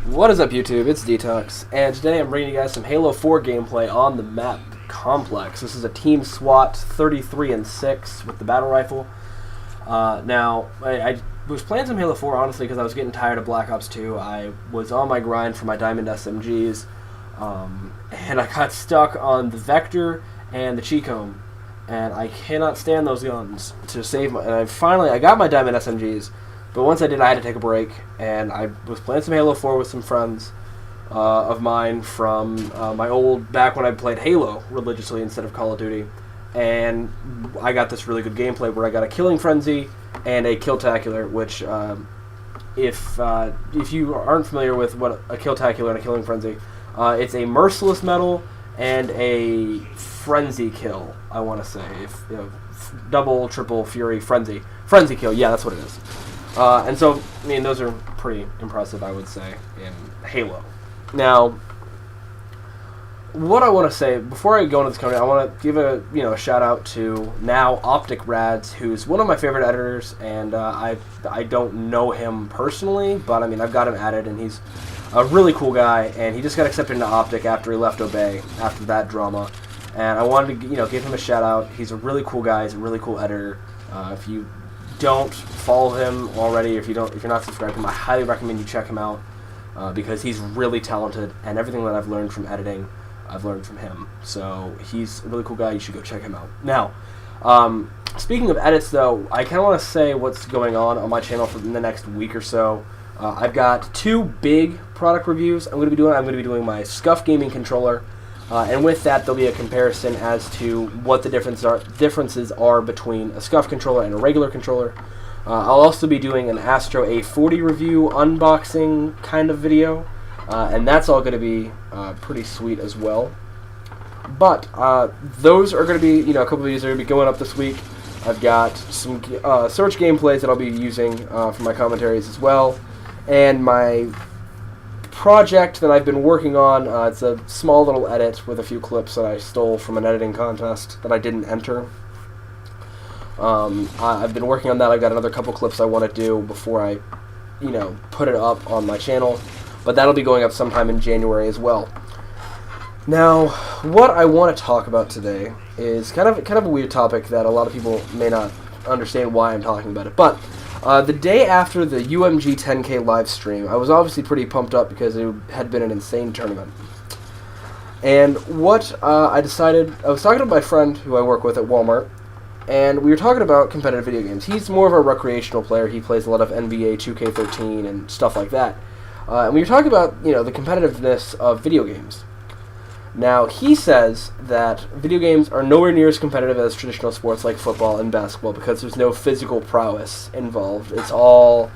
What is up, YouTube? It's Detox, and today I'm bringing you guys some Halo 4 gameplay on the map Complex. This is a Team SWAT 33 and 6 with the battle rifle. Now, I was playing some Halo 4 honestly because I was getting tired of Black Ops 2. I was on my grind for my Diamond SMGs, and I got stuck on the Vector and the Chicom, and I cannot stand those guns to save my. And I got my Diamond SMGs. But once I did, I had to take a break, and I was playing some Halo 4 with some friends of mine from my old, back when I played Halo religiously instead of Call of Duty, and I got this really good gameplay where I got a Killing Frenzy and a Killtacular, which, if you aren't familiar with what a Killtacular and a Killing Frenzy, it's a Merciless Medal and a Frenzy Kill, I want to say. Double, triple, Fury, Frenzy Kill, yeah, that's what it is. And so, I mean, those are pretty impressive, I would say, in Halo. Now, what I want to say, before I go into this company, I want to give a shout out to now Optic Rads, who's one of my favorite editors, and I don't know him personally, but I mean, I've got him added, and he's a really cool guy, and he just got accepted into Optic after he left Obey, after that drama, and I wanted to, give him a shout out. He's a really cool guy, he's a really cool editor. If you don't follow him already, if you're not subscribed to him, I highly recommend you check him out because he's really talented, and everything that I've learned from editing, I've learned from him. So he's a really cool guy. You should go check him out. Now, speaking of edits, though, I kind of want to say what's going on my channel for the next week or so. I've got two big product reviews I'm going to be doing my Scuf Gaming controller. And with that, there'll be a comparison as to what the differences are between a Scuf controller and a regular controller. I'll also be doing an Astro A40 review unboxing kind of video, and that's all going to be pretty sweet as well. But those are going to be, a couple of videos that are going to be going up this week. I've got some search gameplays that I'll be using for my commentaries as well, and my project that I've been working on. It's a small little edit with a few clips that I stole from an editing contest that I didn't enter. I've been working on that. I've got another couple clips I want to do before I, put it up on my channel, but that'll be going up sometime in January as well. Now, what I want to talk about today is kind of a weird topic that a lot of people may not understand why I'm talking about it, but the day after the UMG 10K live stream, I was obviously pretty pumped up because it had been an insane tournament. And what I decided, I was talking to my friend who I work with at Walmart, and we were talking about competitive video games. He's more of a recreational player. He plays a lot of NBA 2K13 and stuff like that. And we were talking about, the competitiveness of video games. Now, he says that video games are nowhere near as competitive as traditional sports like football and basketball because there's no physical prowess involved. It's all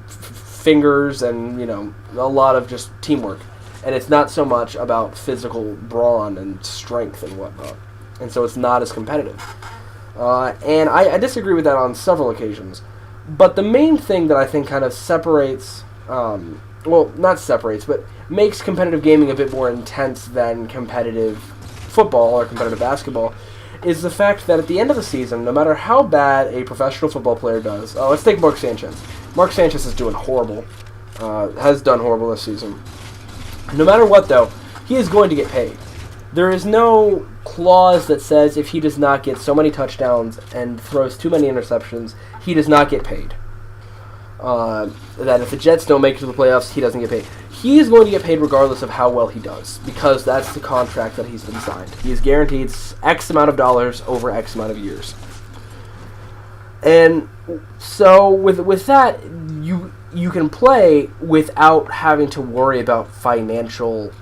fingers and, a lot of just teamwork. And it's not so much about physical brawn and strength and whatnot. And so it's not as competitive. And I disagree with that on several occasions. But the main thing that I think kind of separates, well, not separates, but makes competitive gaming a bit more intense than competitive football or competitive basketball is the fact that at the end of the season, no matter how bad a professional football player does, let's take Mark Sanchez. Mark Sanchez is doing horrible, has done horrible this season. No matter what, though, he is going to get paid. There is no clause that says if he does not get so many touchdowns and throws too many interceptions, he does not get paid. That if the Jets don't make it to the playoffs, he doesn't get paid. He is going to get paid regardless of how well he does, because that's the contract that he's been signed. He is guaranteed X amount of dollars over X amount of years. And so with that, you can play without having to worry about financial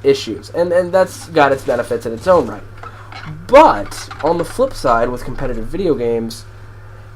issues. And that's got its benefits in its own right. But on the flip side, with competitive video games,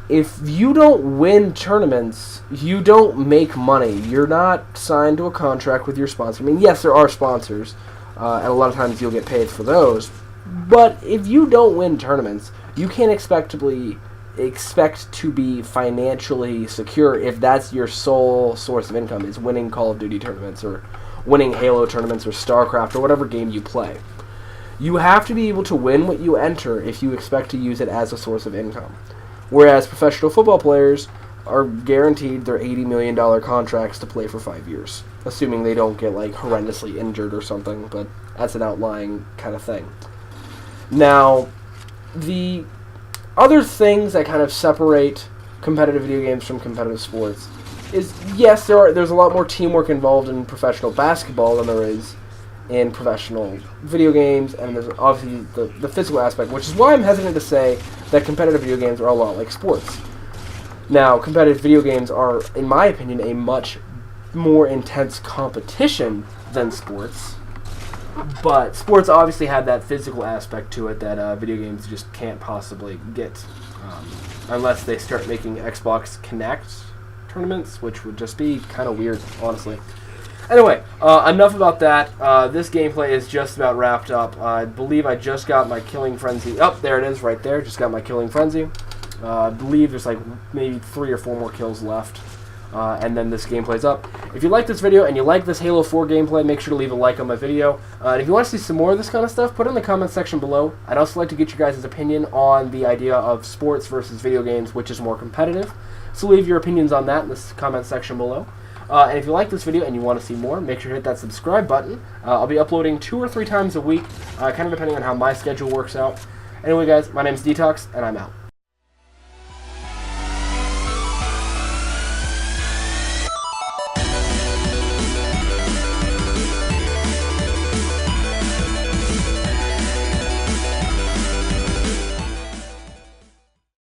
if you don't win tournaments, you don't make money. You're not signed to a contract with your sponsor. I mean, yes, there are sponsors, and a lot of times you'll get paid for those. But if you don't win tournaments, you can't expect to be financially secure if that's your sole source of income, is winning Call of Duty tournaments or winning Halo tournaments or StarCraft or whatever game you play. You have to be able to win what you enter if you expect to use it as a source of income. Whereas professional football players are guaranteed their $80 million contracts to play for 5 years. assuming they don't get like horrendously injured or something, but that's an outlying kind of thing. Now, the other things that kind of separate competitive video games from competitive sports is, yes, there's a lot more teamwork involved in professional basketball than there is in professional video games, and there's obviously the physical aspect, which is why I'm hesitant to say that competitive video games are a lot like sports. Now, competitive video games are, in my opinion, a much more intense competition than sports, but sports obviously have that physical aspect to it that video games just can't possibly get, unless they start making Xbox Connect tournaments, which would just be kind of weird, honestly. Anyway, enough about that. This gameplay is just about wrapped up. I believe I just got my Killing Frenzy. Oh, there it is, right there. Just got my Killing Frenzy. I believe there's like maybe 3 or 4 more kills left. And then this gameplay's up. If you like this video and you like this Halo 4 gameplay, make sure to leave a like on my video. And if you want to see some more of this kind of stuff, put it in the comment section below. I'd also like to get you guys' opinion on the idea of sports versus video games, which is more competitive. So leave your opinions on that in the comment section below. And if you like this video and you want to see more, make sure to hit that subscribe button. I'll be uploading 2 or 3 times a week, kind of depending on how my schedule works out. Anyway, guys, my name's Detox, and I'm out.